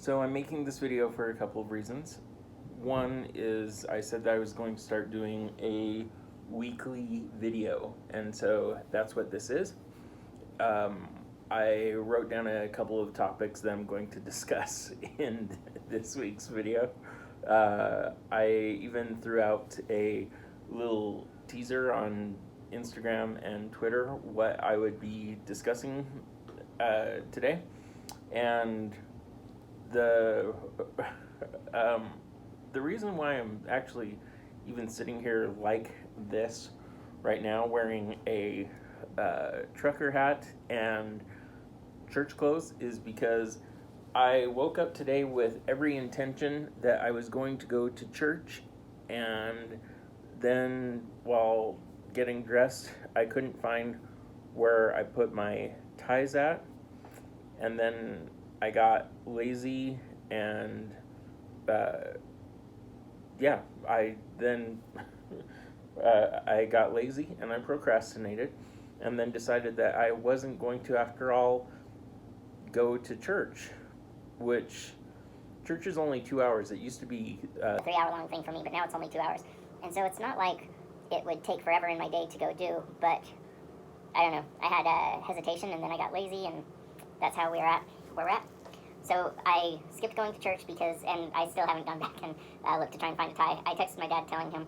So I'm making this video for a couple of reasons. One is I said that I was going to start doing a weekly video, and so that's what this is. I wrote down a couple of topics that I'm going to discuss in this week's video. I even threw out a little teaser on Instagram and Twitter what I would be discussing today, and the the reason why I'm actually even sitting here like this right now, wearing a trucker hat and church clothes, is because I woke up today with every intention that I was going to go to church, and then while getting dressed, I couldn't find where I put my ties at, and then I got lazy, and I then I got lazy and I procrastinated, and then decided that I wasn't going to, after all, go to church, which church is only 2 hours. It used to be a 3-hour long thing for me, but now it's only 2 hours. And so it's not like it would take forever in my day to go do, but I don't know. I had a hesitation, and then I got lazy, and that's how where we're at. So I skipped going to church and I still haven't gone back and looked to try and find a tie. I texted my dad telling him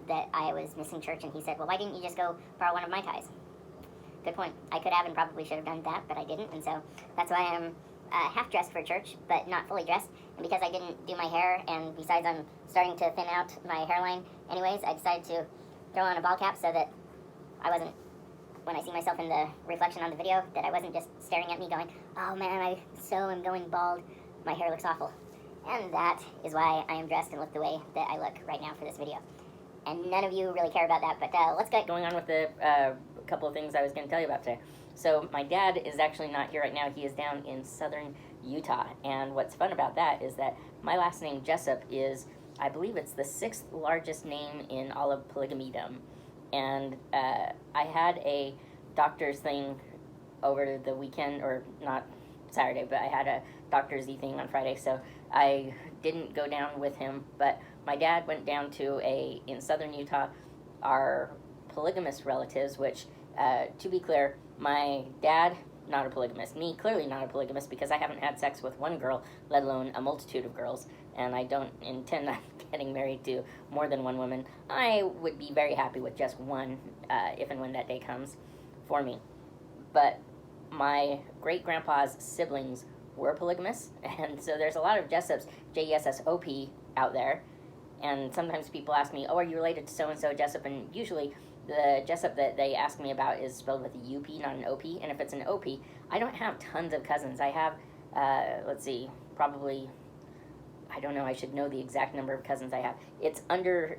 that I was missing church, and he said, well, why didn't you just go borrow one of my ties? Good point. I could have and probably should have done that, but I didn't, and so that's why I'm half dressed for church, but not fully dressed. And because I didn't do my hair, and besides I'm starting to thin out my hairline anyways, I decided to throw on a ball cap so that I wasn't, when I see myself in the reflection on the video, that I wasn't just staring at me going, oh man, I so am going bald, my hair looks awful. And that is why I am dressed and look the way that I look right now for this video. And none of you really care about that, but let's get going on with the couple of things I was going to tell you about today. So my dad is actually not here right now. He is down in southern Utah, and what's fun about that is that my last name, Jessup, is, I believe it's the 6th largest name in all of polygamydom. And I had a doctor's thing over the weekend, or not Saturday, but I had a Dr. Z thing on Friday, so I didn't go down with him. But my dad went down to in southern Utah, our polygamous relatives, which, to be clear, my dad, not a polygamist. Me, clearly not a polygamist, because I haven't had sex with one girl, let alone a multitude of girls, and I don't intend on getting married to more than one woman. I would be very happy with just one, if and when that day comes for me. But my great-grandpa's siblings were polygamous, and so there's a lot of Jessups, Jessup, out there, and sometimes people ask me, oh, are you related to so-and-so Jessup? And usually the Jessup that they ask me about is spelled with a UP, not an OP, and if it's an OP, I don't have tons of cousins. I have, let's see, probably, I don't know, I should know the exact number of cousins I have. It's under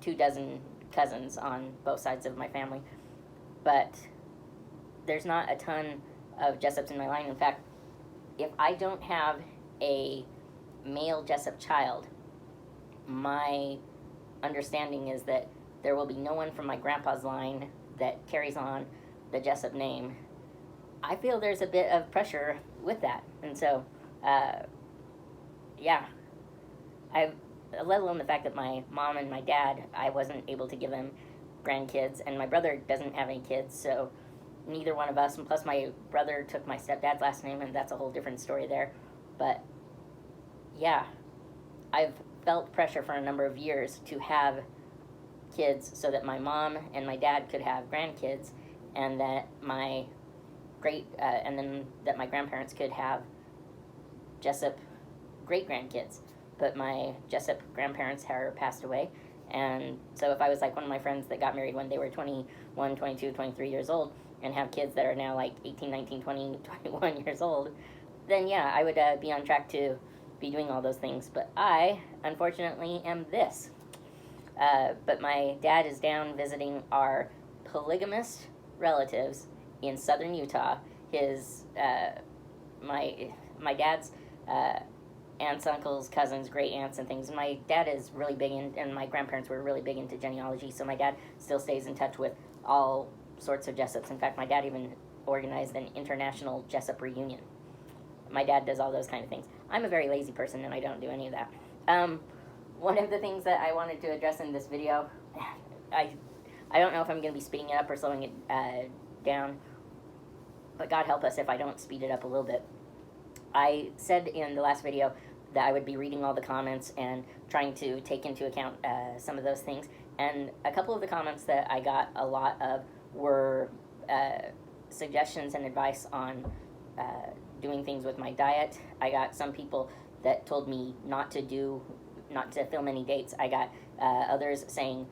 2 dozen cousins on both sides of my family, but there's not a ton of Jessups in my line. In fact, if I don't have a male Jessup child, my understanding is that there will be no one from my grandpa's line that carries on the Jessup name. I feel there's a bit of pressure with that, and so let alone the fact that my mom and my dad, I wasn't able to give them grandkids, and my brother doesn't have any kids, so neither one of us, and plus my brother took my stepdad's last name, and that's a whole different story there. But yeah, I've felt pressure for a number of years to have kids so that my mom and my dad could have grandkids, and that my that my grandparents could have Jessup great-grandkids. But my Jessup grandparents have passed away, and so if I was like one of my friends that got married when they were 21, 22, 23 years old, and have kids that are now like 18, 19, 20, 21 years old, then yeah, I would be on track to be doing all those things. But I, unfortunately, am this. But my dad is down visiting our polygamist relatives in southern Utah. His, my dad's aunts, uncles, cousins, great aunts and things. And my dad is really big and my grandparents were really big into genealogy, so my dad still stays in touch with all sorts of Jessups. In fact, my dad even organized an international Jessup reunion. my dad does all those kind of things. I'm a very lazy person, and I don't do any of that. One of the things that I wanted to address in this video, I don't know if I'm going to be speeding it up or slowing it down, but God help us if I don't speed it up a little bit. I said in the last video that I would be reading all the comments and trying to take into account some of those things. And a couple of the comments that I got a lot of were suggestions and advice on doing things with my diet. I got some people that told me not to film any dates. I got others saying,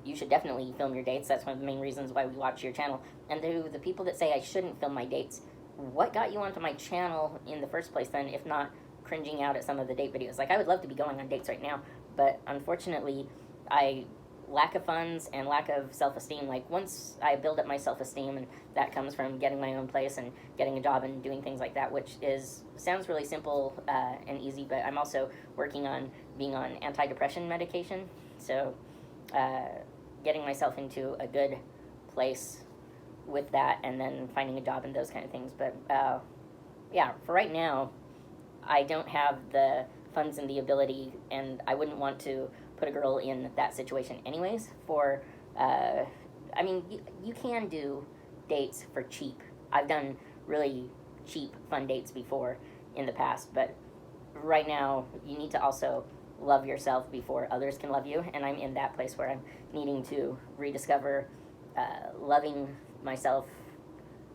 you should definitely film your dates. That's one of the main reasons why we watch your channel. And to the people that say I shouldn't film my dates, what got you onto my channel in the first place then, if not cringing out at some of the date videos? Like, I would love to be going on dates right now, but unfortunately, lack of funds and lack of self-esteem. Like, once I build up my self-esteem, and that comes from getting my own place and getting a job and doing things like that, which sounds really simple and easy, but I'm also working on being on antidepressant medication, so getting myself into a good place with that, and then finding a job and those kind of things. But yeah, for right now, I don't have the funds and the ability, and I wouldn't want to put a girl in that situation anyways. I mean, you can do dates for cheap. I've done really cheap, fun dates before in the past, but right now, you need to also love yourself before others can love you, and I'm in that place where I'm needing to rediscover loving myself,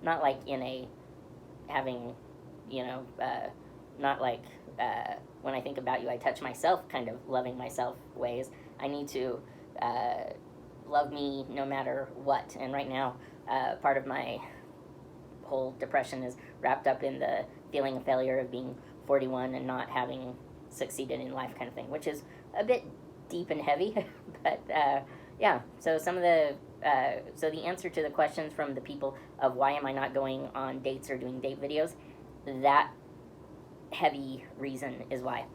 not like in a having, not like when I think about you, I touch myself kind of loving myself ways. I need to love me no matter what, and right now, part of my whole depression is wrapped up in the feeling of failure of being 41 and not having succeeded in life kind of thing, which is a bit deep and heavy, but yeah, so so the answer to the questions from the people of why am I not going on dates or doing date videos, that heavy reason is why.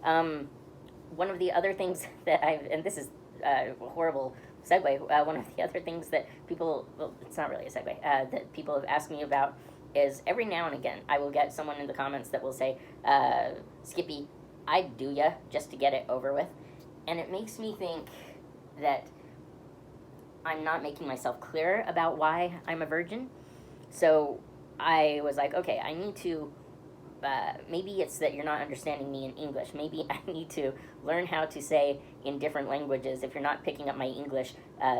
One of the other things that and this is a horrible segue, one of the other things that people, well, it's not really a segue, that people have asked me about is every now and again, I will get someone in the comments that will say, Skippy, I'd do ya just to get it over with. And it makes me think that I'm not making myself clear about why I'm a virgin. So I was like, okay, I need to, maybe it's that you're not understanding me in English. Maybe I need to learn how to say in different languages, if you're not picking up my English,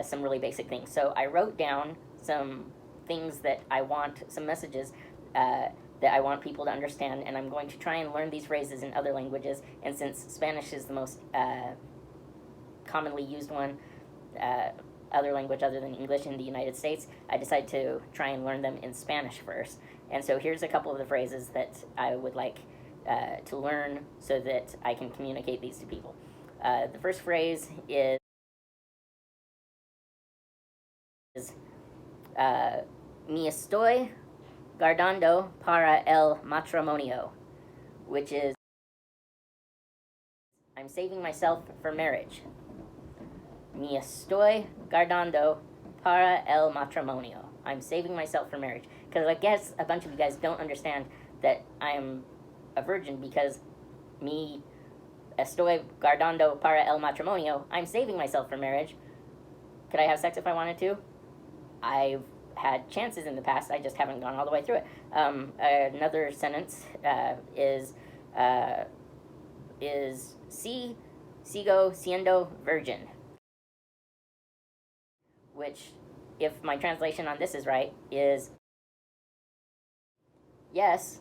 some really basic things. So I wrote down some things that I want, some messages that I want people to understand, and I'm going to try and learn these phrases in other languages. And since Spanish is the most commonly used one, other language other than English in the United States, I decided to try and learn them in Spanish first. And so here's a couple of the phrases that I would like to learn so that I can communicate these to people. The first phrase is me estoy guardando para el matrimonio, which is I'm saving myself for marriage. Me estoy guardando para el matrimonio. I'm saving myself for marriage. Because I guess a bunch of you guys don't understand that I'm a virgin, because me estoy guardando para el matrimonio, I'm saving myself for marriage. Could I have sex if I wanted to? I've had chances in the past, I just haven't gone all the way through it. Another sentence is sigo siendo virgin, which, if my translation on this is right, is yes,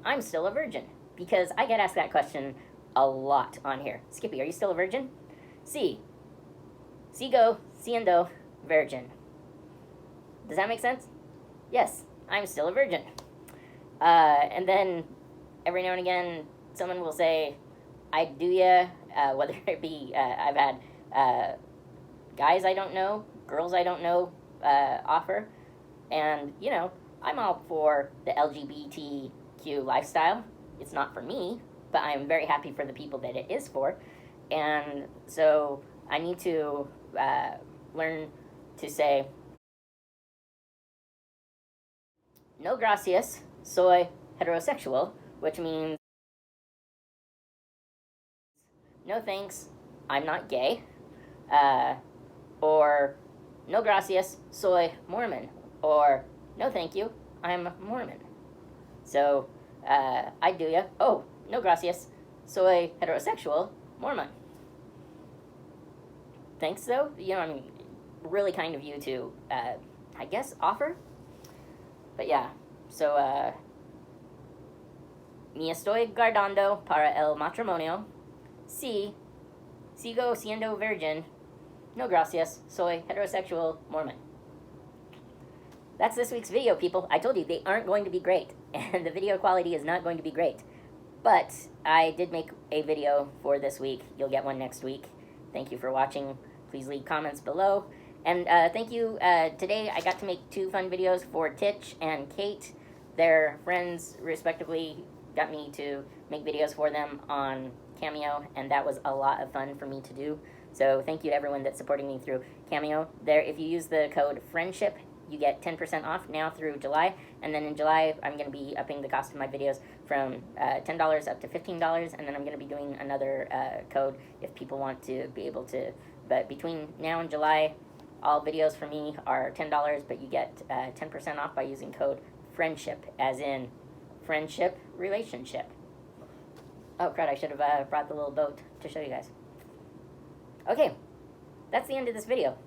I'm still a virgin. Because I get asked that question a lot on here. Skippy, are you still a virgin? Sigo siendo virgin. Does that make sense? Yes, I'm still a virgin. And then every now and again, someone will say, I do ya, whether it be, I've had guys I don't know, girls I don't know offer. And, I'm all for the LGBTQ lifestyle. It's not for me, but I'm very happy for the people that it is for. And so I need to learn to say, no gracias, soy heterosexual, which means no thanks, I'm not gay, or no gracias, soy Mormon, or no thank you, I'm Mormon. So, I do ya. Oh, no gracias, soy heterosexual Mormon. Thanks, though. You know, I mean, really kind of you to, I guess, offer. But yeah, so, me estoy guardando para el matrimonio. Sí, sigo siendo virgin. No gracias, soy heterosexual Mormon. That's this week's video, people. I told you, they aren't going to be great, and the video quality is not going to be great. But I did make a video for this week. You'll get one next week. Thank you for watching. Please leave comments below. And thank you. Today I got to make 2 fun videos for Titch and Kate. Their friends, respectively, got me to make videos for them on Cameo, and that was a lot of fun for me to do. So thank you to everyone that's supporting me through Cameo. There, if you use the code FRIENDSHIP, you get 10% off now through July, and then in July I'm going to be upping the cost of my videos from $10 up to $15, and then I'm going to be doing another code if people want to be able to. But between now and July, all videos for me are $10, but you get 10% off by using code FRIENDSHIP, as in friendship, relationship. Oh crud, I should have brought the little boat to show you guys. Okay, that's the end of this video.